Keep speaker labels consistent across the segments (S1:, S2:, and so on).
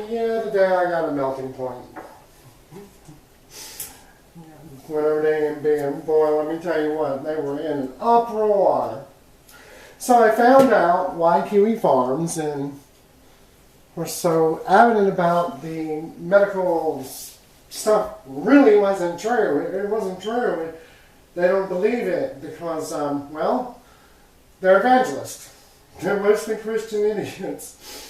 S1: Yeah, today I got a melting point. Went over to AMB, and boy, let me tell you what, they were in an uproar. So I found out why Kiwi Farms and were so adamant about the medical stuff really wasn't true. It wasn't true. They don't believe it because, well, they're evangelists. They're mostly Christian idiots.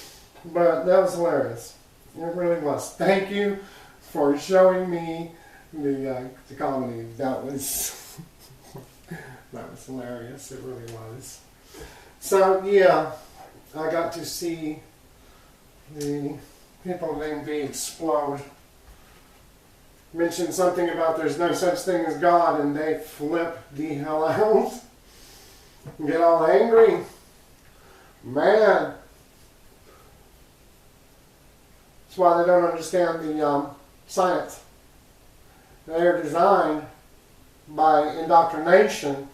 S1: But that was hilarious. It really was. Thank you for showing me the comedy. That was that was hilarious. It really was. So yeah, I got to see the people named B explode. Mentioned something about there's no such thing as God, and they flip the hell out. Get all angry. Man. That's why they don't understand the science. They're designed by indoctrination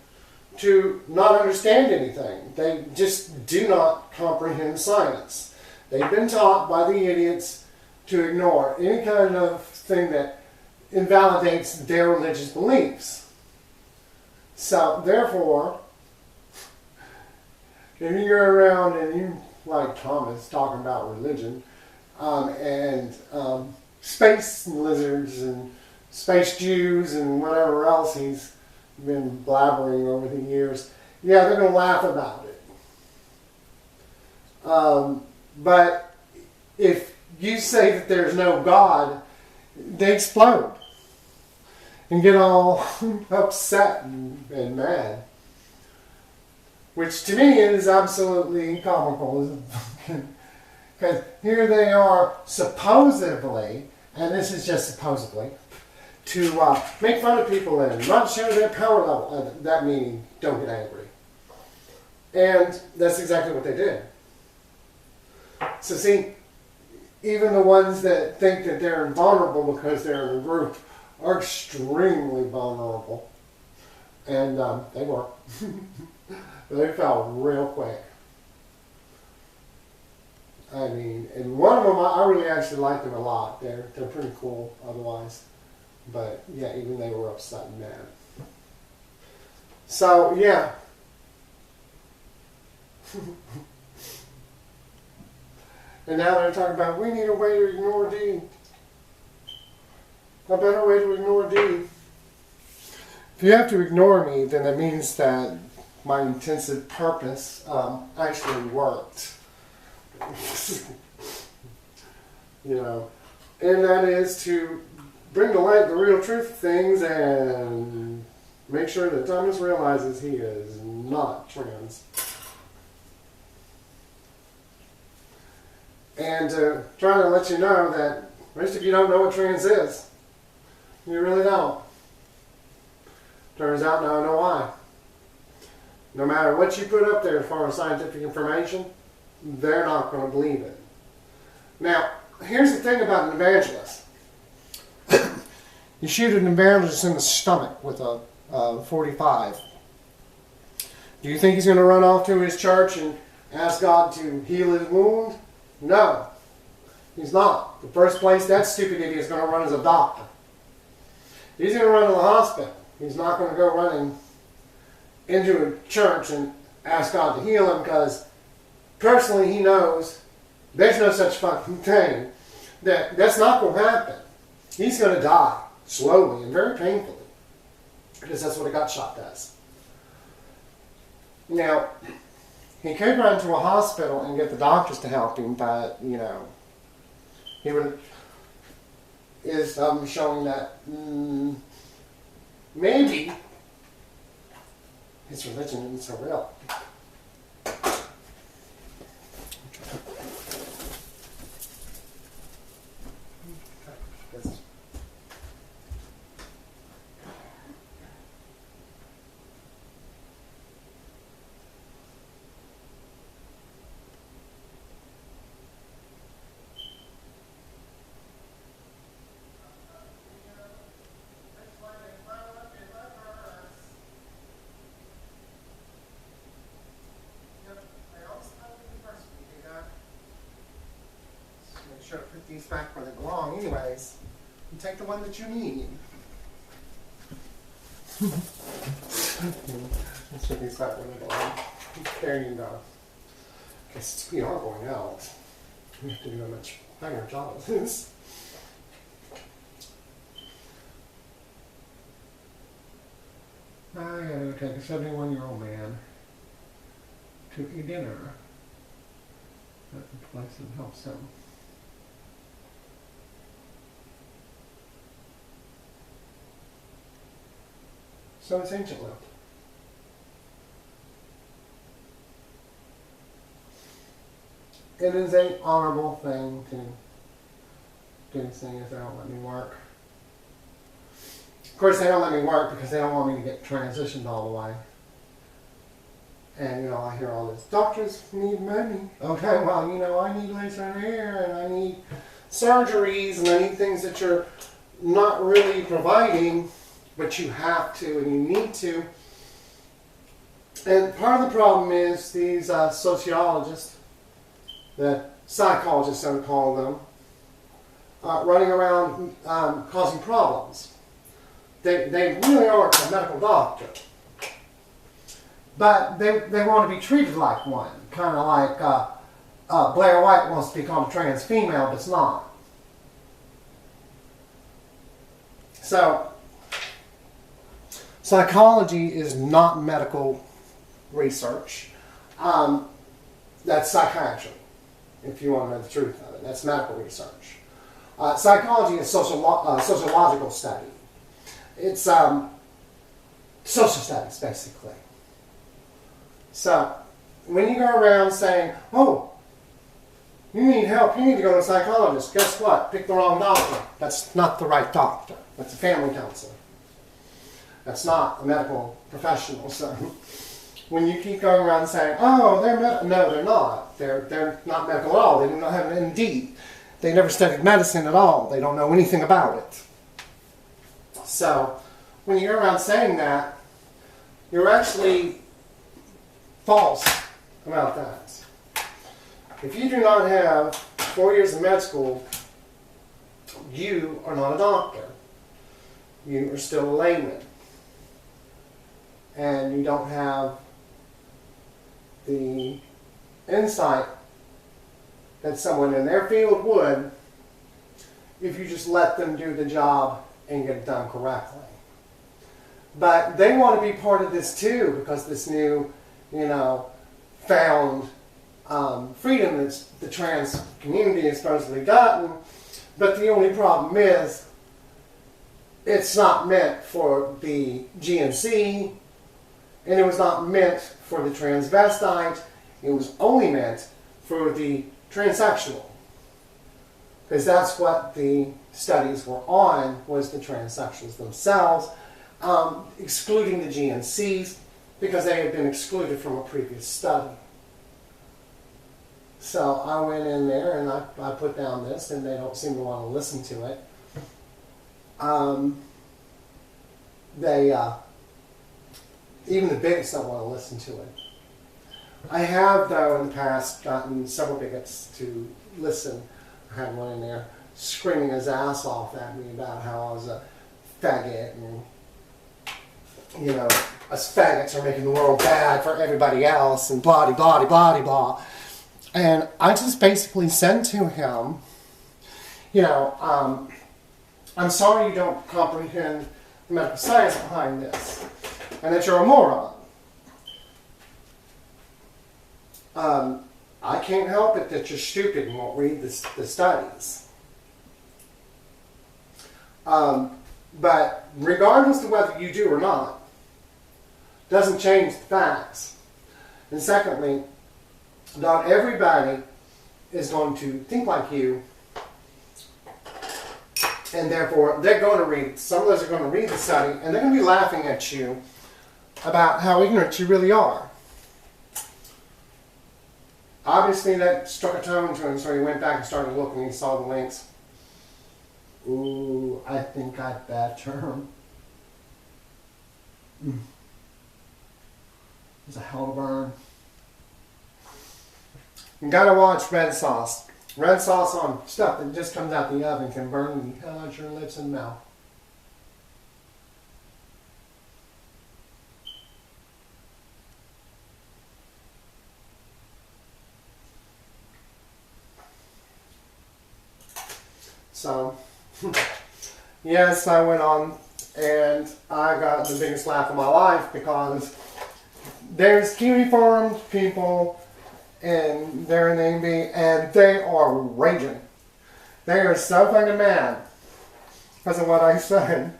S1: to not understand anything. They just do not comprehend science. They've been taught by the idiots to ignore any kind of thing that invalidates their religious beliefs. So, therefore, if you go around and you, like Thomas, talking about religion, and space lizards and space Jews and whatever else he's been blabbering over the years, yeah, they're going to laugh about it. But if you say that there's no God, they explode and get all upset and mad. Which to me is absolutely comical. Because here they are supposedly, and this is just supposedly, to make fun of people and not show their power level. That meaning, don't get angry. And that's exactly what they did. So see, even the ones that think that they're invulnerable because they're in a group are extremely vulnerable. And they were. They fell real quick. I mean, and one of them, I really actually like them a lot. They're pretty cool otherwise. But yeah, even they were upset and mad. So yeah. And now they're talking about, we need a way to ignore D. A better way to ignore D. If you have to ignore me, then that means that my intensive purpose actually worked. You know, and that is to bring to light the real truth of things and make sure that Thomas realizes he is not trans. And trying to let you know that most of you don't know what trans is. You really don't. Turns out now I know why. No matter what you put up there as far as scientific information, they're not going to believe it. Now, here's the thing about an evangelist. You shoot an evangelist in the stomach with a 45. Do you think he's going to run off to his church and ask God to heal his wound? No, he's not. The first place that stupid idiot is going to run is a doctor. He's going to run to the hospital. He's not going to go running into a church and ask God to heal him, because personally he knows there's no such fucking thing. That's not going to happen. He's going to die slowly and very painfully, because that's what a gut shot does. Now, he could run to a hospital and get the doctors to help him, but, you know, he is showing that maybe his religion isn't so real. sure to put these back where they belong anyways. And take the one that you need. Let's put these back where they belong. There you go. Okay, since we are going out, we have to do a much better job of this. I gotta take a 71-year-old man to a dinner at the place that helps him. So it's ancient lift. It is an honorable thing to do these things if they don't let me work. Of course, they don't let me work because they don't want me to get transitioned all the way. And, you know, I hear all this, doctors need money. Okay, well, you know, I need laser hair and I need surgeries and I need things that you're not really providing, but you have to and you need to. And part of the problem is these sociologists, the psychologists, so we call them, running around causing problems. They really aren't a medical doctor. But they want to be treated like one. Kind of like Blair White wants to become a trans female, but it's not. So, psychology is not medical research. That's psychiatry, if you want to know the truth of it. That's medical research. Psychology is sociological study. It's social studies, basically. So, when you go around saying, oh, you need help, you need to go to a psychologist, guess what? Pick the wrong doctor. That's not the right doctor. That's a family counselor. That's not a medical professional. So, when you keep going around saying, oh, they're medical, no, they're not. They're not medical at all. They do not have an MD. They never studied medicine at all. They don't know anything about it. So, when you go around saying that, you're actually false about that. If you do not have 4 years of med school, you are not a doctor. You are still a layman. And you don't have the insight that someone in their field would if you just let them do the job and get it done correctly. But they want to be part of this too, because this new, you know, found freedom that the trans community has supposedly gotten. But the only problem is it's not meant for the GNC, and it was not meant for the transvestite. It was only meant for the transsexual. Because that's what the studies were on, was the transsexuals themselves, excluding the GNCs, because they had been excluded from a previous study. So I went in there and I put down this, and they don't seem to want to listen to it. Even the bigots don't want to listen to it. I have, though, in the past gotten several bigots to listen. I had one in there screaming his ass off at me about how I was a faggot and, you know, us faggots are making the world bad for everybody else and blah, blah, blah, blah. And I just basically said to him, you know, I'm sorry you don't comprehend the medical science behind this, and that you're a moron. I can't help it that you're stupid and won't read the studies. But regardless of whether you do or not, doesn't change the facts. And secondly, not everybody is going to think like you, and therefore they're going to read, some of those are going to read the study, and they're going to be laughing at you about how ignorant you really are. Obviously that struck a tone to him, so he went back and started looking, he saw the links. Ooh, I think I better. It's a hell of a burn. You gotta watch Red Sauce. Red sauce on stuff that just comes out the oven can burn the hell out your lips and mouth. So, yes, I went on and I got the biggest laugh of my life because there's Kiwi Farms people and they're in the AMB and they are raging. They are so fucking mad because of what I said.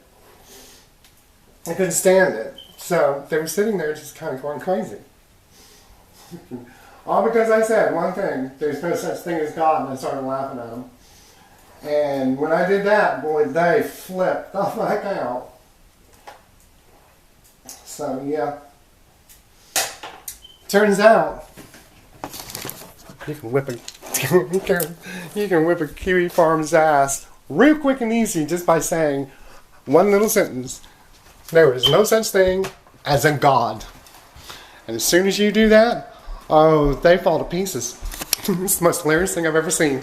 S1: I couldn't stand it. So they were sitting there just kind of going crazy. All because I said one thing, there's no such thing as God, and I started laughing at them. And when I did that, boy, they flipped the fuck out. So, yeah. Turns out, you can whip a Kiwi Farm's ass real quick and easy just by saying one little sentence. There is no such thing as a God. And as soon as you do that, oh, they fall to pieces. It's the most hilarious thing I've ever seen.